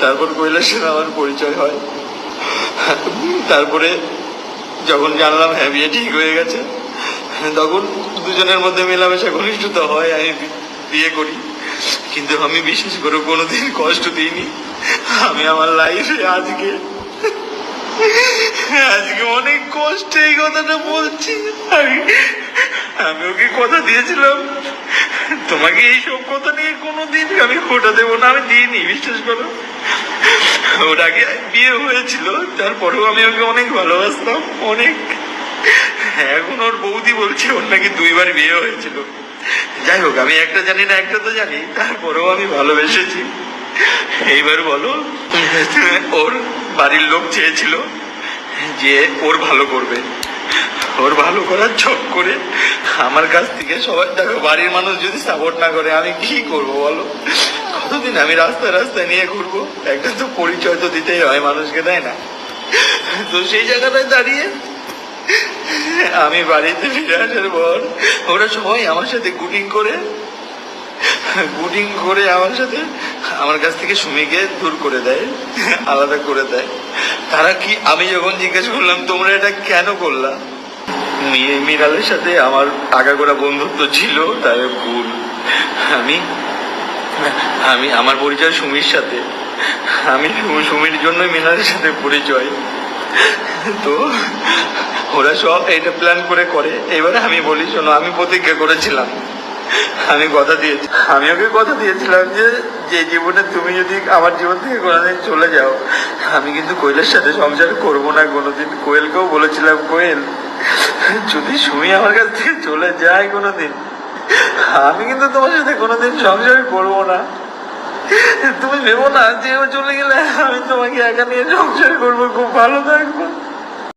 তারপর কৈলাসের সাথে আমার পরিচয় হয়। তারপরে যখন জানলাম হ্যাঁ বিয়ে ঠিক হয়ে গেছে, তখন দুজনের মধ্যে মেলামেশা ঘনিষ্ঠতা হয়, আমি বিয়ে করি। কিন্তু আমি বিশেষ করে কোনোদিন কষ্ট দিইনি। আমি আমার লাইফে আজকে অনেক কষ্টে এই কথাটা বলছি। আমি ওকে কথা দিয়েছিলাম তোমাকে এইসব কথা নিয়ে কোনোদিন আমি খোটা দেবো না, আমি দিইনি, বিশ্বাস করো। ওর আগে বিয়ে হয়েছিল, তারপরেও আমি ওকে অনেক ভালোবাসতাম, অনেক। এখন ওর বৌদি বলছে ওর নাকি 2 বার বিয়ে হয়েছিল। যাই হোক, আমি একটা জানি না একটা তো জানি, তারপরেও আমি ভালোবেসেছি। এইবার বলো, ওর বাড়ির লোক চেয়েছিল যে ওর ভালো করবে, ওর ভালো করার ছক করে আমার কাছ থেকে সবাই, দেখো বাড়ির মানুষ যদি সাপোর্ট না করে আমি কি করবো বলো? কতদিন আমি রাস্তায় রাস্তায় নিয়ে ঘুরবো? একটা তো পরিচয় তো দিতেই হয় মানুষকে, তাই না? তো সেই জায়গাটায় দাঁড়িয়ে আমি বাড়িতে ফিরে আসার পর ওরা সবাই আমার সাথে গুটিং করে আমার সাথে আমার কাছ থেকে সুমিকে দূর করে দেয়, আলাদা করে দেয়। তারা কি, আমি যখন জিজ্ঞেস করলাম তোমরা এটা কেন করলা, মৃণালের সাথে আমার আগাগোড়া বন্ধুত্ব ছিল, তাই ভুল। আমি আমার পরিচয় সুমির সাথে, আমি সুমির জন্য মৃণালের সাথে পরিচয়। তো ওরা সব এটা প্ল্যান করে। এবারে আমি বলি, শোনো, আমি প্রতিজ্ঞা করেছিলাম, আমি ওকে কথা দিয়েছিলাম যে জীবনে তুমি যদি আমার জীবন থেকে কোনোদিন চলে যাও, আমি কিন্তু কোয়েলের সাথে সংসার করবো না কোনোদিন। কোয়েলকেও বলেছিলাম, কোয়েল যদি সুমি আমার কাছ থেকে চলে যায় কোনোদিন, আমি কিন্তু তোমার সাথে কোনোদিন সংসার করবো না। তুমি ভেবো না যে ও চলে গেলে আমি তোমাকে একা নিয়ে সংসার করবো, খুব ভালো থাকবো।